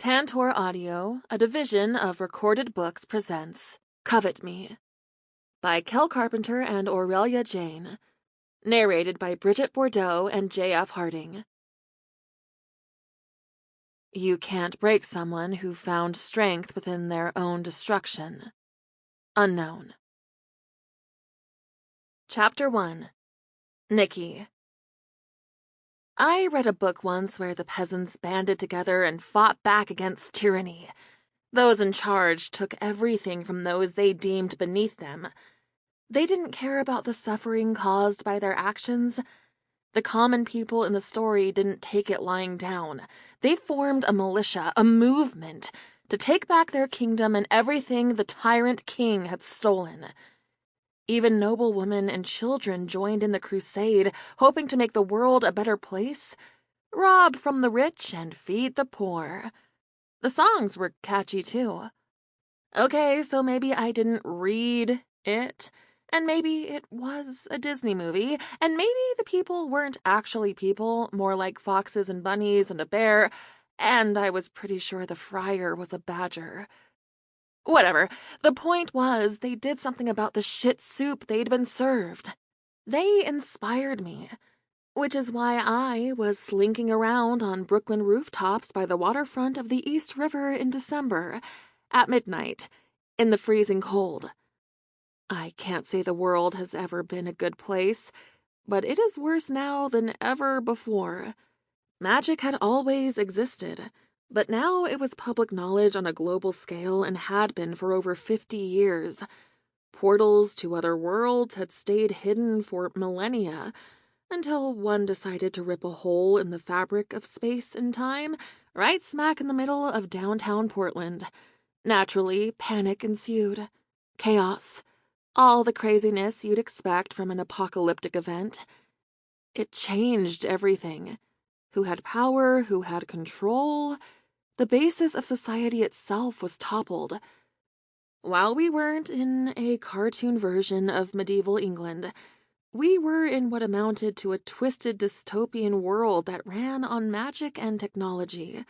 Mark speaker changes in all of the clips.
Speaker 1: Tantor Audio, a division of Recorded Books, presents Covet Me by Kel Carpenter and Aurelia Jane. Narrated by Bridget Bordeaux and J.F. Harding. You can't break someone who found strength within their own destruction. Unknown. Chapter 1. Nikki. I read a book once where the peasants banded together and fought back against tyranny. Those in charge took everything from those they deemed beneath them. They didn't care about the suffering caused by their actions. The common people in the story didn't take it lying down. They formed a militia, a movement, to take back their kingdom and everything the tyrant king had stolen. Even noble women and children joined in the crusade, hoping to make the world a better place, rob from the rich and feed the poor. The songs were catchy, too. Okay, so maybe I didn't read it, and maybe it was a Disney movie, and maybe the people weren't actually people, more like foxes and bunnies and a bear, and I was pretty sure the friar was a badger. Whatever. The point was, they did something about the shit soup they'd been served. They inspired me, which is why I was slinking around on Brooklyn rooftops by the waterfront of the East River in December, at midnight, in the freezing cold. I can't say the world has ever been a good place, but it is worse now than ever before. Magic had always existed, but now it was public knowledge on a global scale and had been for over 50 years. Portals to other worlds had stayed hidden for millennia, until one decided to rip a hole in the fabric of space and time, right smack in the middle of downtown Portland. Naturally, panic ensued. Chaos. All the craziness you'd expect from an apocalyptic event. It changed everything. Who had power, who had control. The basis of society itself was toppled. While we weren't in a cartoon version of medieval England, we were in what amounted to a twisted dystopian world that ran on magic and technology.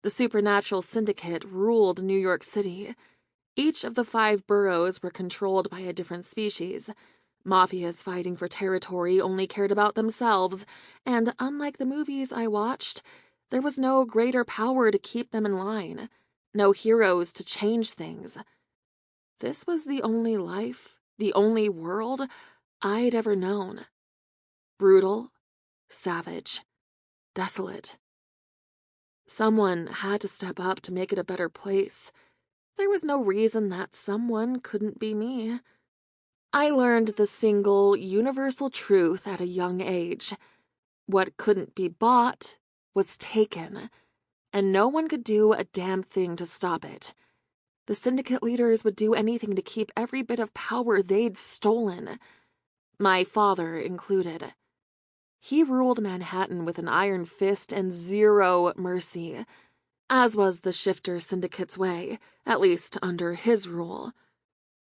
Speaker 1: The Supernatural Syndicate ruled New York City. Each of the 5 boroughs were controlled by a different species. Mafias fighting for territory only cared about themselves, and unlike the movies I watched, there was no greater power to keep them in line, no heroes to change things. This was the only life, the only world I'd ever known. Brutal, savage, desolate. Someone had to step up to make it a better place. There was no reason that someone couldn't be me. I learned the single, universal truth at a young age. What couldn't be bought was taken, and no one could do a damn thing to stop it. The syndicate leaders would do anything to keep every bit of power they'd stolen. My father included. He ruled Manhattan with an iron fist and zero mercy, as was the Shifter Syndicate's way, at least under his rule.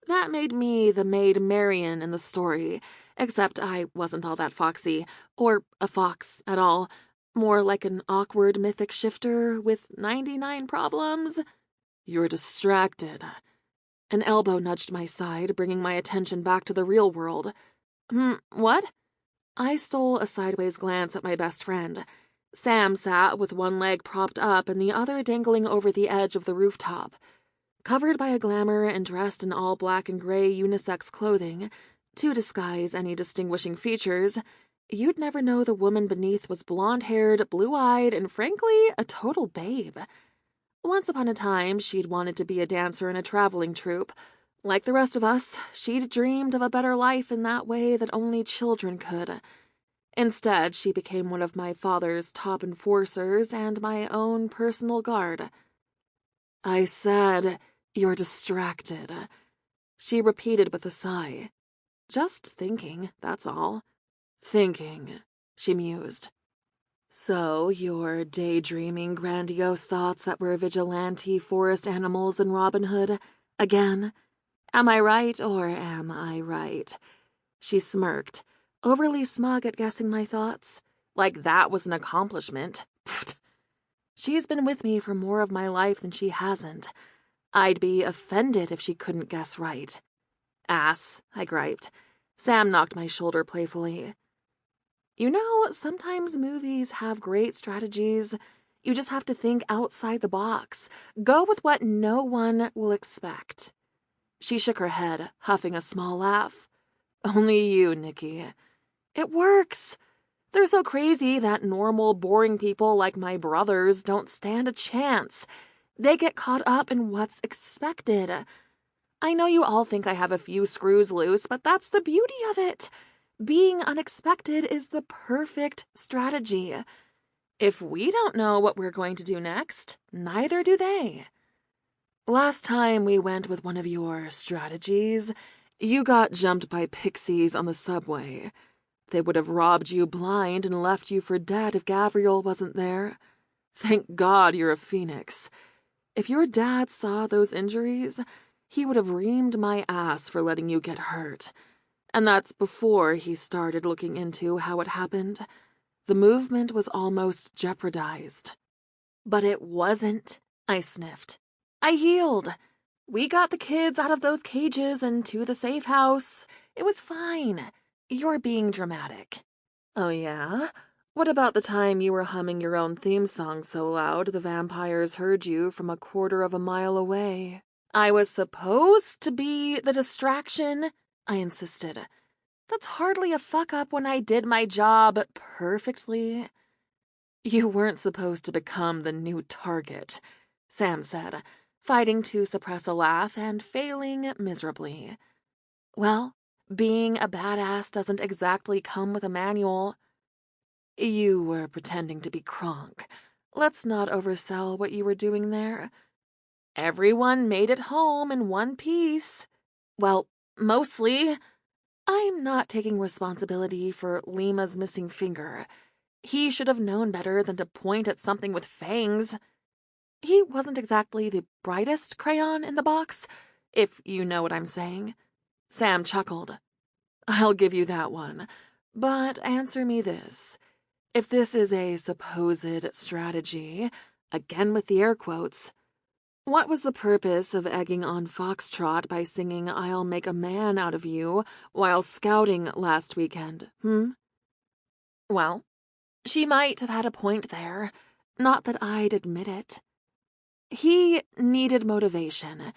Speaker 1: That made me the maid Marian in the story, except I wasn't all that foxy, or a fox at all, more like an awkward mythic shifter with 99 problems. You're distracted. An elbow nudged my side, bringing my attention back to the real world. What? I stole a sideways glance at my best friend. Sam sat with one leg propped up and the other dangling over the edge of the rooftop. Covered by a glamour and dressed in all black and gray unisex clothing, to disguise any distinguishing features, you'd never know the woman beneath was blonde-haired, blue-eyed, and frankly, a total babe. Once upon a time, she'd wanted to be a dancer in a traveling troupe. Like the rest of us, she'd dreamed of a better life in that way that only children could. Instead, she became one of my father's top enforcers and my own personal guard. I said, "You're distracted," she repeated with a sigh. Just thinking, that's all. Thinking, she mused. So you're daydreaming grandiose thoughts that we're vigilante forest animals in Robin Hood again? Am I right or am I right? She smirked, overly smug at guessing my thoughts. Like that was an accomplishment. She's been with me for more of my life than she hasn't. I'd be offended if she couldn't guess right. Ass, I griped. Sam knocked my shoulder playfully. You know, sometimes movies have great strategies. You just have to think outside the box. Go with what no one will expect. She shook her head, huffing a small laugh. Only you, Nikki. It works. They're so crazy that normal, boring people like my brothers don't stand a chance. They get caught up in what's expected. I know you all think I have a few screws loose, but that's the beauty of it. Being unexpected is the perfect strategy. If we don't know what we're going to do next, neither do they. Last time we went with one of your strategies, you got jumped by pixies on the subway. They would have robbed you blind and left you for dead if Gabriel wasn't there. Thank God you're a phoenix. If your dad saw those injuries, he would have reamed my ass for letting you get hurt. And that's before he started looking into how it happened. The movement was almost jeopardized. But it wasn't, I sniffed. I healed. We got the kids out of those cages and to the safe house. It was fine. You're being dramatic. Oh, yeah? What about the time you were humming your own theme song so loud the vampires heard you from a quarter of a mile away? I was supposed to be the distraction, I insisted. That's hardly a fuck-up when I did my job perfectly. You weren't supposed to become the new target, Sam said, fighting to suppress a laugh and failing miserably. Well, being a badass doesn't exactly come with a manual. You were pretending to be Kronk. Let's not oversell what you were doing there. Everyone made it home in one piece. Well, mostly. I'm not taking responsibility for Lima's missing finger. He should have known better than to point at something with fangs. He wasn't exactly the brightest crayon in the box, if you know what I'm saying. Sam chuckled. I'll give you that one. But answer me this. If this is a supposed strategy, again with the air quotes, what was the purpose of egging on Foxtrot by singing I'll Make a Man Out of You while scouting last weekend, Well, she might have had a point there. Not that I'd admit it. He needed motivation.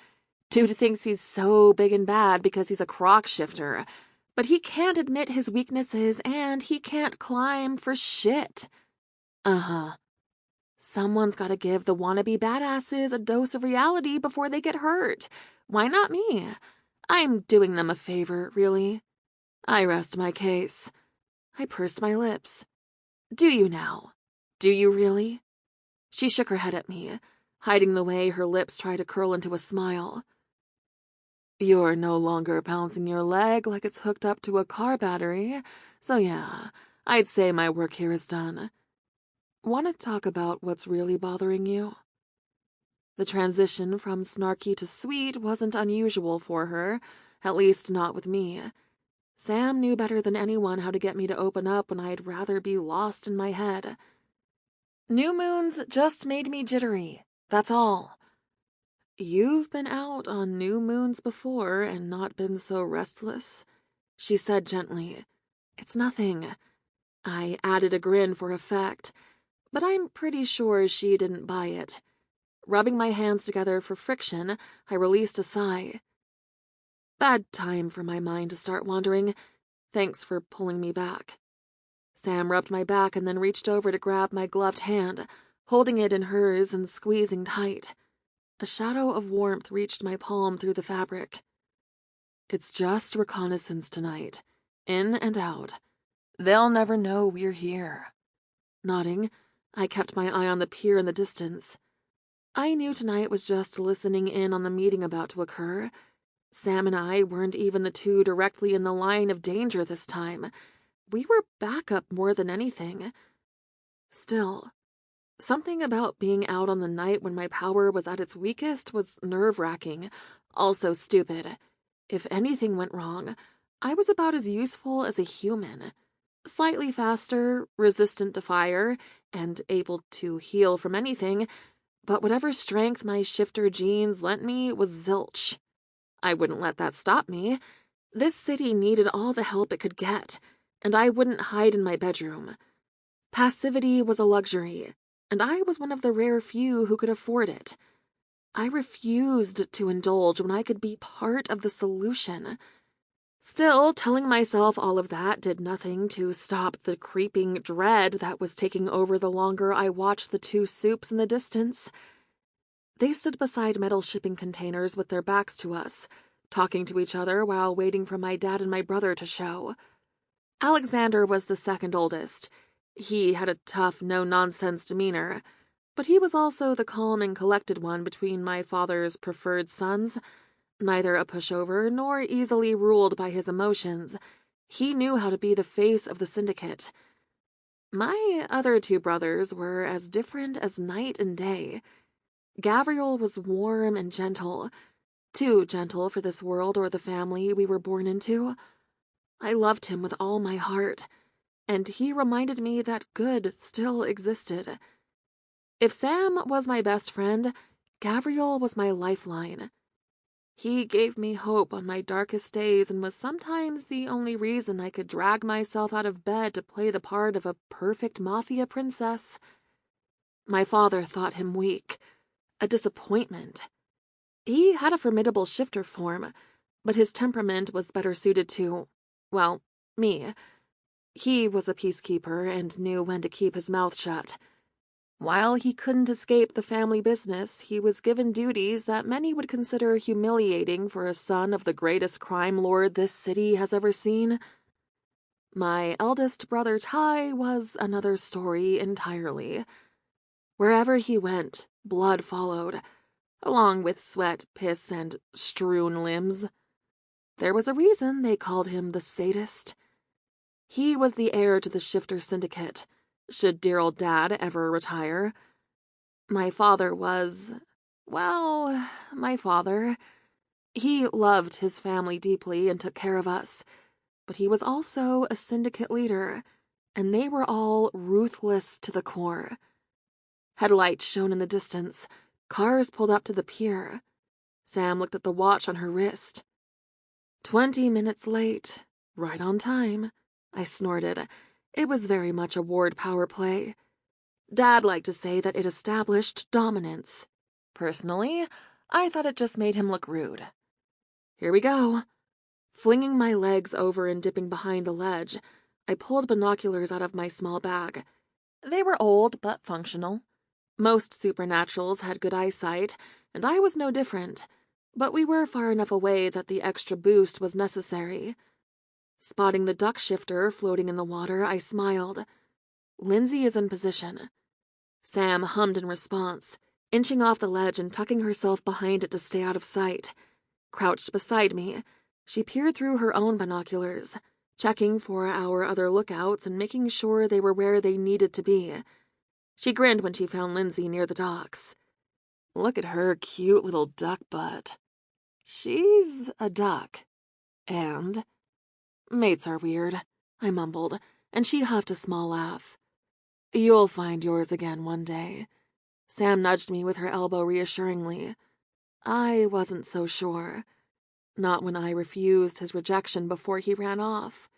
Speaker 1: Dude thinks he's so big and bad because he's a crock shifter, but he can't admit his weaknesses and he can't climb for shit. Uh-huh. Someone's gotta give the wannabe badasses a dose of reality before they get hurt. Why not me? I'm doing them a favor, really. I rest my case. I pursed my lips. Do you now? Do you really? She shook her head at me, hiding the way her lips tried to curl into a smile. You're no longer bouncing your leg like it's hooked up to a car battery, so yeah, I'd say my work here is done. Want to talk about what's really bothering you? The transition from snarky to sweet wasn't unusual for her, at least not with me. Sam knew better than anyone how to get me to open up when I'd rather be lost in my head. New moons just made me jittery, that's all. You've been out on new moons before and not been so restless, she said gently. It's nothing. I added a grin for effect, but I'm pretty sure she didn't buy it. Rubbing my hands together for friction, I released a sigh. Bad time for my mind to start wandering. Thanks for pulling me back. Sam rubbed my back and then reached over to grab my gloved hand, holding it in hers and squeezing tight. A shadow of warmth reached my palm through the fabric. It's just reconnaissance tonight. In and out. They'll never know we're here. Nodding, I kept my eye on the pier in the distance. I knew tonight was just listening in on the meeting about to occur. Sam and I weren't even the two directly in the line of danger this time. We were backup more than anything. Still, something about being out on the night when my power was at its weakest was nerve-wracking, also stupid. If anything went wrong, I was about as useful as a human. Slightly faster, resistant to fire, and able to heal from anything, but whatever strength my shifter genes lent me was zilch. I wouldn't let that stop me. This city needed all the help it could get, and I wouldn't hide in my bedroom. Passivity was a luxury, and I was one of the rare few who could afford it. I refused to indulge when I could be part of the solution. Still, telling myself all of that did nothing to stop the creeping dread that was taking over the longer I watched the two soups in the distance. They stood beside metal shipping containers with their backs to us, talking to each other while waiting for my dad and my brother to show. Alexander was the second oldest. He had a tough, no-nonsense demeanor, but he was also the calm and collected one between my father's preferred sons. Neither a pushover nor easily ruled by his emotions. He knew how to be the face of the syndicate. My other two brothers were as different as night and day. Gabriel was warm and gentle, too gentle for this world or the family we were born into. I loved him with all my heart, and he reminded me that good still existed. If Sam was my best friend, Gabriel was my lifeline. He gave me hope on my darkest days and was sometimes the only reason I could drag myself out of bed to play the part of a perfect mafia princess. My father thought him weak, a disappointment. He had a formidable shifter form, but his temperament was better suited to, well, me. He was a peacekeeper and knew when to keep his mouth shut. While he couldn't escape the family business, he was given duties that many would consider humiliating for a son of the greatest crime lord this city has ever seen. My eldest brother Ty was another story entirely. Wherever he went, blood followed, along with sweat, piss, and strewn limbs. There was a reason they called him the sadist. He was the heir to the Shifter Syndicate, should dear old Dad ever retire. My father was, well, my father. He loved his family deeply and took care of us, but he was also a syndicate leader, and they were all ruthless to the core. Headlights shone in the distance. Cars pulled up to the pier. Sam looked at the watch on her wrist. 20 minutes late. Right on time. I snorted. It was very much a ward power play. Dad liked to say that it established dominance. Personally, I thought it just made him look rude. Here we go. Flinging my legs over and dipping behind the ledge, I pulled binoculars out of my small bag. They were old but functional. Most supernaturals had good eyesight, and I was no different, but we were far enough away that the extra boost was necessary. Spotting the duck shifter floating in the water, I smiled. Lindsay is in position. Sam hummed in response, inching off the ledge and tucking herself behind it to stay out of sight. Crouched beside me, she peered through her own binoculars, checking for our other lookouts and making sure they were where they needed to be. She grinned when she found Lindsay near the docks. Look at her cute little duck butt. She's a duck. And? Mates are weird, I mumbled, and she huffed a small laugh. You'll find yours again one day. Sam nudged me with her elbow reassuringly. I wasn't so sure. Not when I refused his rejection before he ran off.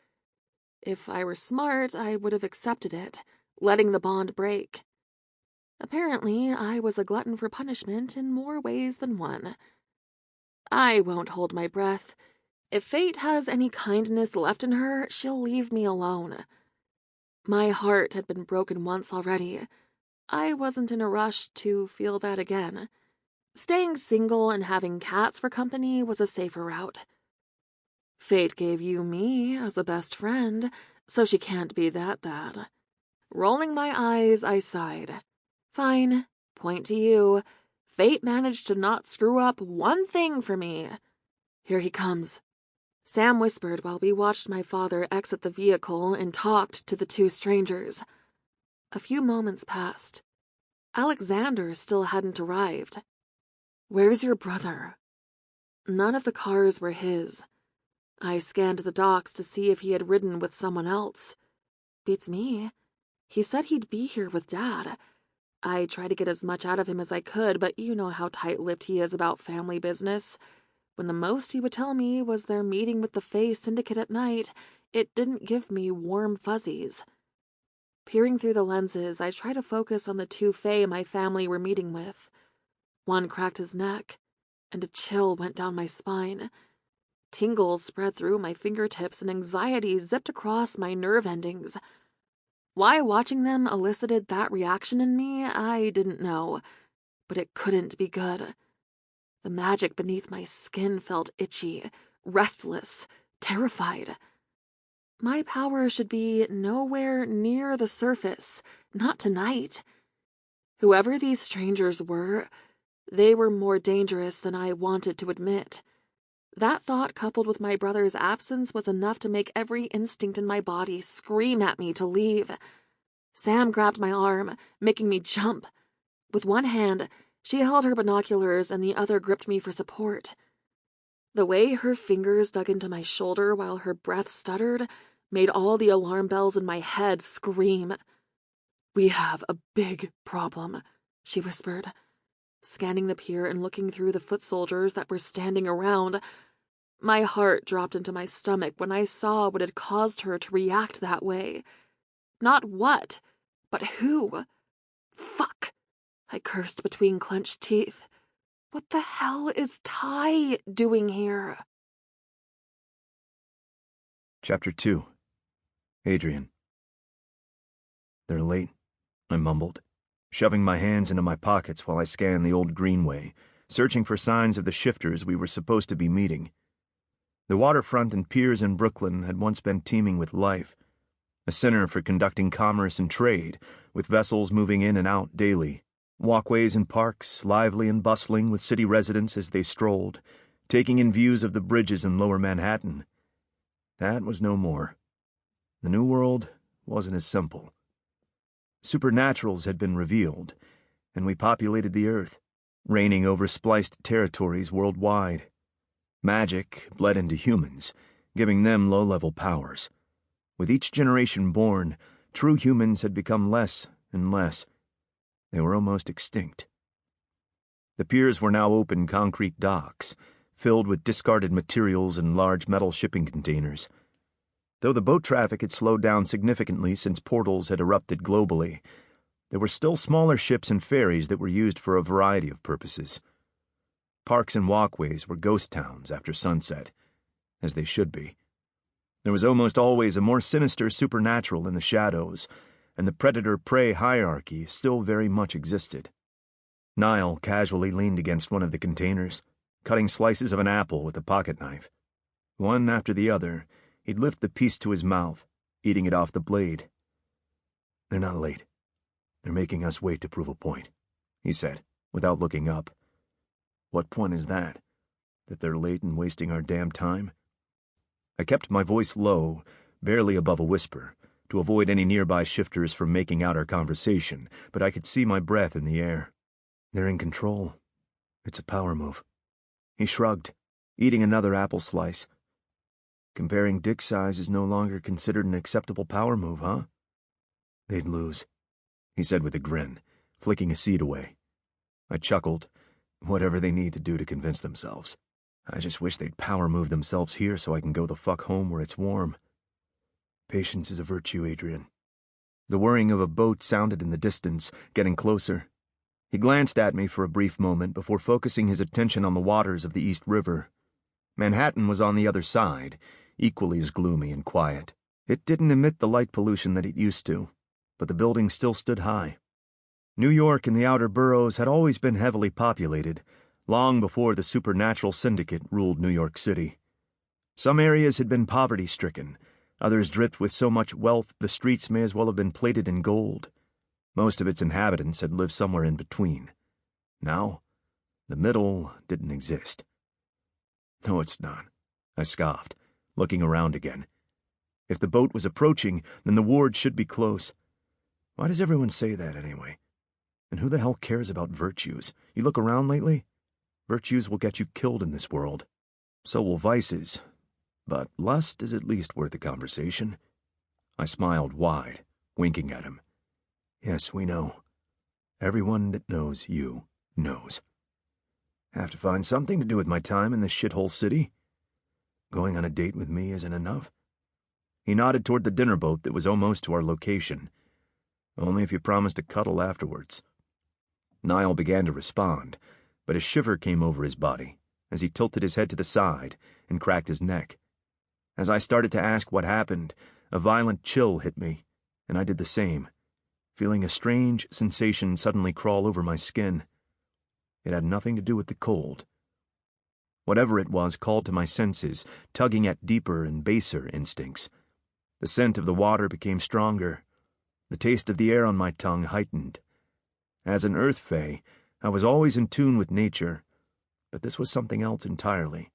Speaker 1: If I were smart, I would have accepted it, letting the bond break. Apparently, I was a glutton for punishment in more ways than one. I won't hold my breath. If fate has any kindness left in her, she'll leave me alone. My heart had been broken once already. I wasn't in a rush to feel that again. Staying single and having cats for company was a safer route. Fate gave you me as a best friend, so she can't be that bad. Rolling my eyes, I sighed. Fine, point to you. Fate managed to not screw up one thing for me. Here he comes. Sam whispered while we watched my father exit the vehicle and talked to the two strangers. A few moments passed. Alexander still hadn't arrived. Where's your brother? None of the cars were his. I scanned the docks to see if he had ridden with someone else. Beats me. He said he'd be here with Dad. I tried to get as much out of him as I could, but you know how tight-lipped he is about family business. When the most he would tell me was their meeting with the Fae Syndicate at night, it didn't give me warm fuzzies. Peering through the lenses, I tried to focus on the two Fae my family were meeting with. One cracked his neck, and a chill went down my spine. Tingles spread through my fingertips and anxiety zipped across my nerve endings. Why watching them elicited that reaction in me, I didn't know, but it couldn't be good. The magic beneath my skin felt itchy, restless, terrified. My power should be nowhere near the surface, not tonight. Whoever these strangers were, they were more dangerous than I wanted to admit. That thought, coupled with my brother's absence, was enough to make every instinct in my body scream at me to leave. Sam grabbed my arm, making me jump. With one hand, she held her binoculars and the other gripped me for support. The way her fingers dug into my shoulder while her breath stuttered made all the alarm bells in my head scream. "We have a big problem," she whispered, scanning the pier and looking through the foot soldiers that were standing around. My heart dropped into my stomach when I saw what had caused her to react that way. Not what, but who. Fuck, I cursed between clenched teeth. What the hell is Ty doing here?
Speaker 2: Chapter 2. Adrian. "They're late," I mumbled, shoving my hands into my pockets while I scanned the old greenway, searching for signs of the shifters we were supposed to be meeting. The waterfront and piers in Brooklyn had once been teeming with life, a center for conducting commerce and trade, with vessels moving in and out daily, walkways and parks lively and bustling with city residents as they strolled, taking in views of the bridges in lower Manhattan. That was no more. The New World wasn't as simple. Supernaturals had been revealed, and we populated the Earth, reigning over spliced territories worldwide. Magic bled into humans, giving them low-level powers. With each generation born, true humans had become less and less. They were almost extinct. The piers were now open concrete docks, filled with discarded materials and large metal shipping containers. Though the boat traffic had slowed down significantly since portals had erupted globally, there were still smaller ships and ferries that were used for a variety of purposes. Parks and walkways were ghost towns after sunset, as they should be. There was almost always a more sinister supernatural in the shadows, and the predator-prey hierarchy still very much existed. Niall casually leaned against one of the containers, cutting slices of an apple with a pocket knife. One after the other, he'd lift the piece to his mouth, eating it off the blade. "They're not late. They're making us wait to prove a point," he said, without looking up. "What point is that? That they're late and wasting our damn time?" I kept my voice low, barely above a whisper, to avoid any nearby shifters from making out our conversation, but I could see my breath in the air. "They're in control. It's a power move." He shrugged, eating another apple slice. "Comparing dick size is no longer considered an acceptable power move, huh?" "They'd lose," he said with a grin, flicking a seed away. I chuckled. Whatever they need to do to convince themselves. I just wish they'd power move themselves here so I can go the fuck home where it's warm. "Patience is a virtue, Adrian." The whirring of a boat sounded in the distance, getting closer. He glanced at me for a brief moment before focusing his attention on the waters of the East River. Manhattan was on the other side, equally as gloomy and quiet. It didn't emit the light pollution that it used to, but the buildings still stood high. New York and the outer boroughs had always been heavily populated, long before the Supernatural Syndicate ruled New York City. Some areas had been poverty-stricken, others dripped with so much wealth the streets may as well have been plated in gold. Most of its inhabitants had lived somewhere in between. Now, the middle didn't exist. "No, it's not," I scoffed, looking around again. If the boat was approaching, then the ward should be close. Why does everyone say that, anyway? And who the hell cares about virtues? You look around lately? Virtues will get you killed in this world. So will vices. But lust is at least worth a conversation. I smiled wide. winking at him. Yes, we know. Everyone that knows you knows. Have to find something to do with my time in this shithole city. Going on a date with me isn't enough. He nodded toward the dinner boat that was almost to our location. Only if you promise to cuddle afterwards. Niall began to respond, but a shiver came over his body as he tilted his head to the side and cracked his neck. As I started to ask what happened, a violent chill hit me, and I did the same, feeling a strange sensation suddenly crawl over my skin. It had nothing to do with the cold. Whatever it was called to my senses, tugging at deeper and baser instincts. The scent of the water became stronger. The taste of the air on my tongue heightened. As an earth fae, I was always in tune with nature, but this was something else entirely.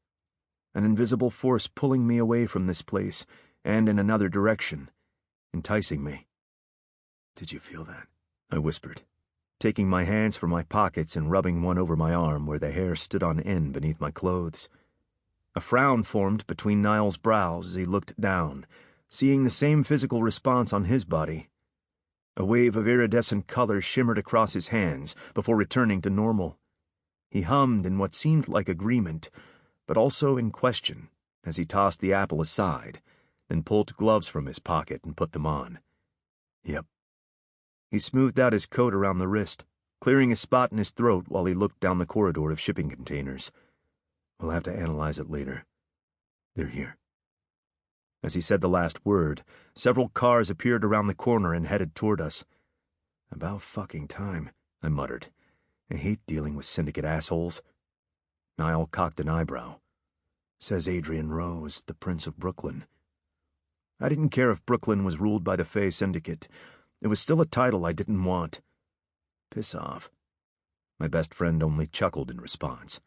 Speaker 2: An invisible force pulling me away from this place and in another direction, enticing me. Did you feel that? I whispered, taking my hands from my pockets and rubbing one over my arm where the hair stood on end beneath my clothes. A frown formed between Niall's brows as he looked down, seeing the same physical response on his body. A wave of iridescent color shimmered across his hands before returning to normal. He hummed in what seemed like agreement, but also in question, as he tossed the apple aside, then pulled gloves from his pocket and put them on. Yep. He smoothed out his coat around the wrist, clearing a spot in his throat while he looked down the corridor of shipping containers. We'll have to analyze it later. They're here. As he said the last word, several cars appeared around the corner and headed toward us. About fucking time, I muttered. I hate dealing with syndicate assholes. Niall cocked an eyebrow. Says Adrian Rose, the Prince of Brooklyn. I didn't care if Brooklyn was ruled by the Fae Syndicate. It was still a title I didn't want. Piss off. My best friend only chuckled in response.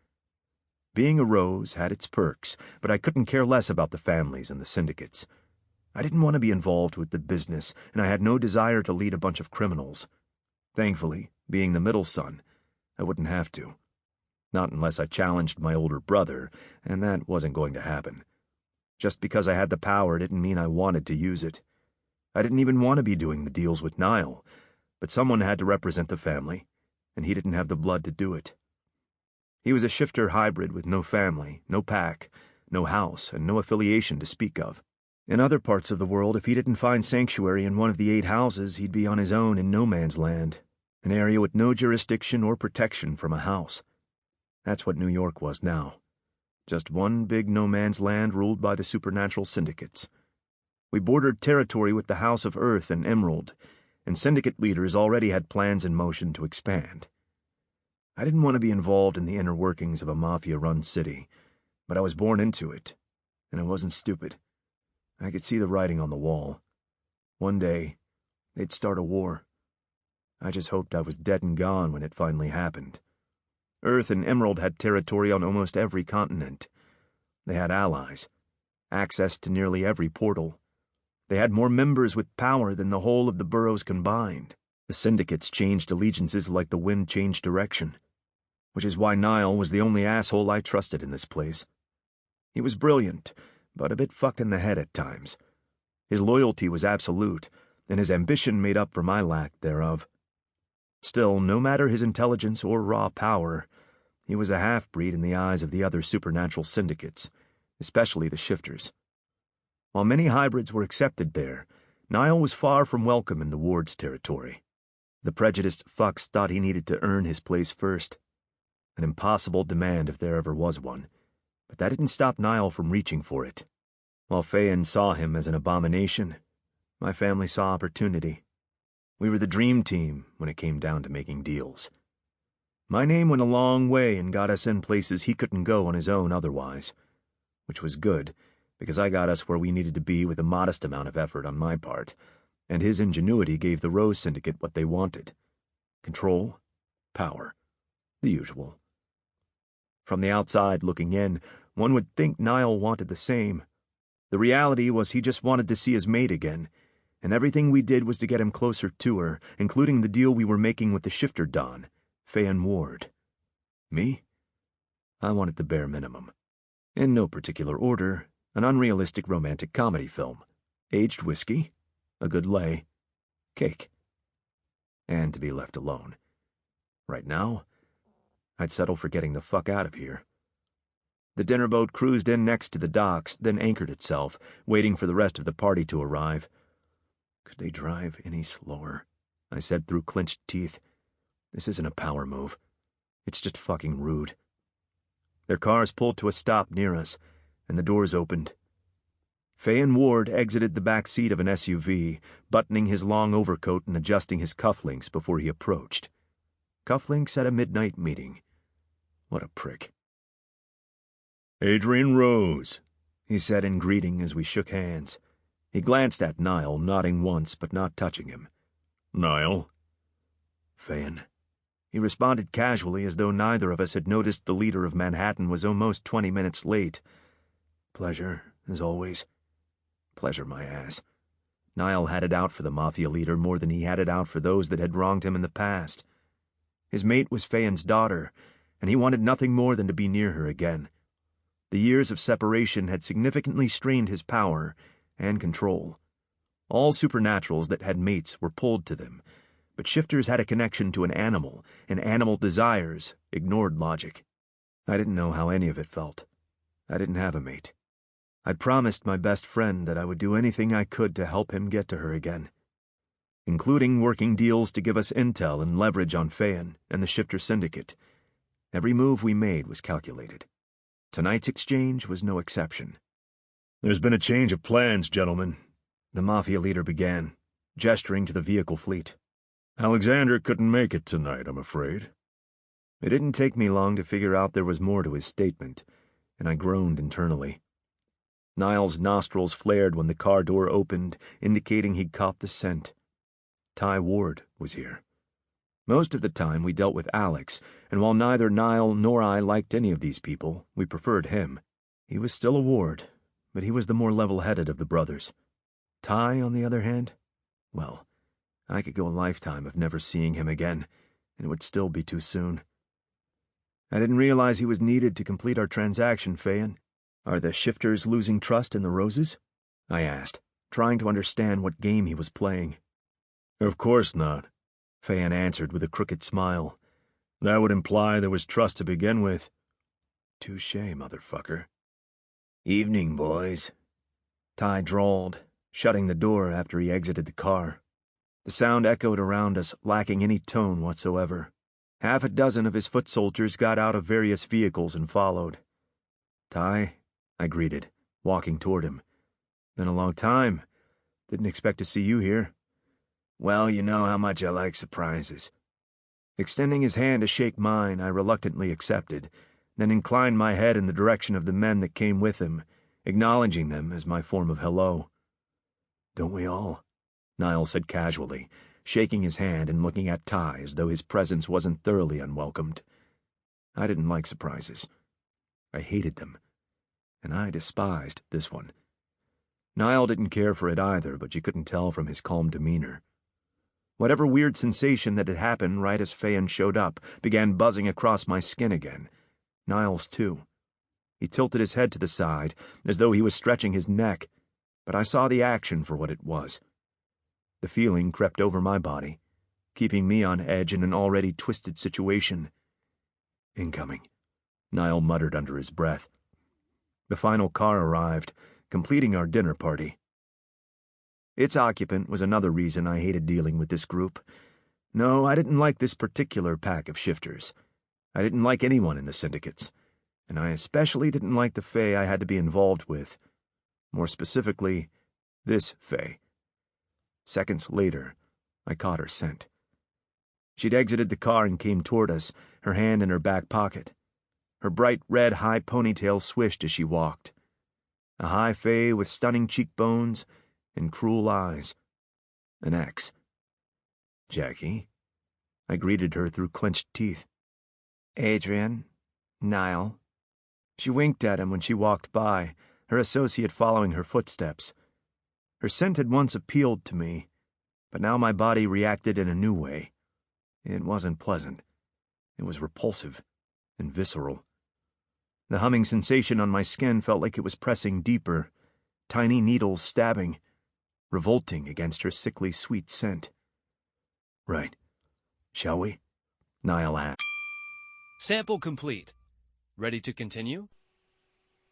Speaker 2: Being a Rose had its perks, but I couldn't care less about the families and the syndicates. I didn't want to be involved with the business, and I had no desire to lead a bunch of criminals. Thankfully, being the middle son, I wouldn't have to. Not unless I challenged my older brother, and that wasn't going to happen. Just because I had the power didn't mean I wanted to use it. I didn't even want to be doing the deals with Niall, but someone had to represent the family, and he didn't have the blood to do it. He was a shifter hybrid with no family, no pack, no house, and no affiliation to speak of. In other parts of the world, if he didn't find sanctuary in one of the 8 houses, he'd be on his own in no man's land, an area with no jurisdiction or protection from a house. That's what New York was now. Just one big no man's land ruled by the Supernatural Syndicates. We bordered territory with the House of Earth and Emerald, and syndicate leaders already had plans in motion to expand. I didn't want to be involved in the inner workings of a mafia-run city, but I was born into it, and I wasn't stupid. I could see the writing on the wall. One day, they'd start a war. I just hoped I was dead and gone when it finally happened. Earth and Emerald had territory on almost every continent. They had allies, access to nearly every portal. They had more members with power than the whole of the boroughs combined. The syndicates changed allegiances like the wind changed direction, which is why Niall was the only asshole I trusted in this place. He was brilliant, but a bit fucked in the head at times. His loyalty was absolute, and his ambition made up for my lack thereof. Still, no matter his intelligence or raw power, he was a half-breed in the eyes of the other supernatural syndicates, especially the shifters. While many hybrids were accepted there, Niall was far from welcome in the ward's territory. The prejudiced fucks thought he needed to earn his place first. An impossible demand if there ever was one, but that didn't stop Niall from reaching for it. While Fayen saw him as an abomination, my family saw opportunity. We were the dream team when it came down to making deals. My name went a long way and got us in places he couldn't go on his own otherwise, which was good, because I got us where we needed to be with a modest amount of effort on my part, and his ingenuity gave the Rose Syndicate what they wanted. Control, power, the usual. From the outside looking in, one would think Niall wanted the same. The reality was he just wanted to see his mate again, and everything we did was to get him closer to her, including the deal we were making with the shifter Don, Fayen Ward. Me? I wanted the bare minimum. In no particular order, an unrealistic romantic comedy film, aged whiskey, a good lay, cake. And to be left alone. Right now, I'd settle for getting the fuck out of here. The dinner boat cruised in next to the docks, then anchored itself, waiting for the rest of the party to arrive. Could they drive any slower? I said through clenched teeth. This isn't a power move. It's just fucking rude. Their cars pulled to a stop near us, and the doors opened. Faye and Ward exited the back seat of an SUV, buttoning his long overcoat and adjusting his cufflinks before he approached. Cufflinks at a midnight meeting. What a prick. "Adrian Rose," he said in greeting as we shook hands. He glanced at Niall, nodding once but not touching him. "Niall." "Fayen." He responded casually as though neither of us had noticed the leader of Manhattan was almost 20 minutes late. "Pleasure, as always." Pleasure my ass. Niall had it out for the mafia leader more than he had it out for those that had wronged him in the past. His mate was Fayen's daughter, and he wanted nothing more than to be near her again. The years of separation had significantly strained his power and control. All supernaturals that had mates were pulled to them, but shifters had a connection to an animal, and animal desires ignored logic. I didn't know how any of it felt. I didn't have a mate. I'd promised my best friend that I would do anything I could to help him get to her again, including working deals to give us intel and leverage on Fayen and the Shifter Syndicate. Every move we made was calculated. Tonight's exchange was no exception. "There's been a change of plans, gentlemen," the mafia leader began, gesturing to the vehicle fleet. "Alexander couldn't make it tonight, I'm afraid." It didn't take me long to figure out there was more to his statement, and I groaned internally. Niall's nostrils flared when the car door opened, indicating he'd caught the scent. Ty Ward was here. Most of the time we dealt with Alex, and while neither Niall nor I liked any of these people, we preferred him. He was still a Ward, but he was the more level-headed of the brothers. Ty, on the other hand, well, I could go a lifetime of never seeing him again, and it would still be too soon. "I didn't realize he was needed to complete our transaction, Fayen. Are the shifters losing trust in the Roses?" I asked, trying to understand what game he was playing. "Of course not," Fayen answered with a crooked smile. "That would imply there was trust to begin with." "Touché, motherfucker." "Evening, boys," Ty drawled, shutting the door after he exited the car. The sound echoed around us, lacking any tone whatsoever. Half a dozen of his foot soldiers got out of various vehicles and followed. "Ty," I greeted, walking toward him. "Been a long time. Didn't expect to see you here." "Well, you know how much I like surprises." Extending his hand to shake mine, I reluctantly accepted, then inclined my head in the direction of the men that came with him, acknowledging them as my form of hello. "Don't we all?" Niall said casually, shaking his hand and looking at Ty as though his presence wasn't thoroughly unwelcomed. I didn't like surprises. I hated them, and I despised this one. Niall didn't care for it either, but you couldn't tell from his calm demeanor. Whatever weird sensation that had happened right as Fayen showed up began buzzing across my skin again. Niall's too. He tilted his head to the side, as though he was stretching his neck, but I saw the action for what it was. The feeling crept over my body, keeping me on edge in an already twisted situation. "Incoming," Niall muttered under his breath. The final car arrived, completing our dinner party. Its occupant was another reason I hated dealing with this group. No, I didn't like this particular pack of shifters. I didn't like anyone in the syndicates, and I especially didn't like the Fae I had to be involved with. More specifically, this Fae. Seconds later, I caught her scent. She'd exited the car and came toward us, her hand in her back pocket. Her bright red high ponytail swished as she walked. A high Fae with stunning cheekbones and cruel eyes. An ex. "Jackie?" I greeted her through clenched teeth. "Adrian, Niall." She winked at him when she walked by, her associate following her footsteps. Her scent had once appealed to me, but now my body reacted in a new way. It wasn't pleasant. It was repulsive and visceral. The humming sensation on my skin felt like it was pressing deeper, tiny needles stabbing, revolting against her sickly sweet scent. Right. Shall we? Niall asked.
Speaker 3: Sample complete. Ready to continue?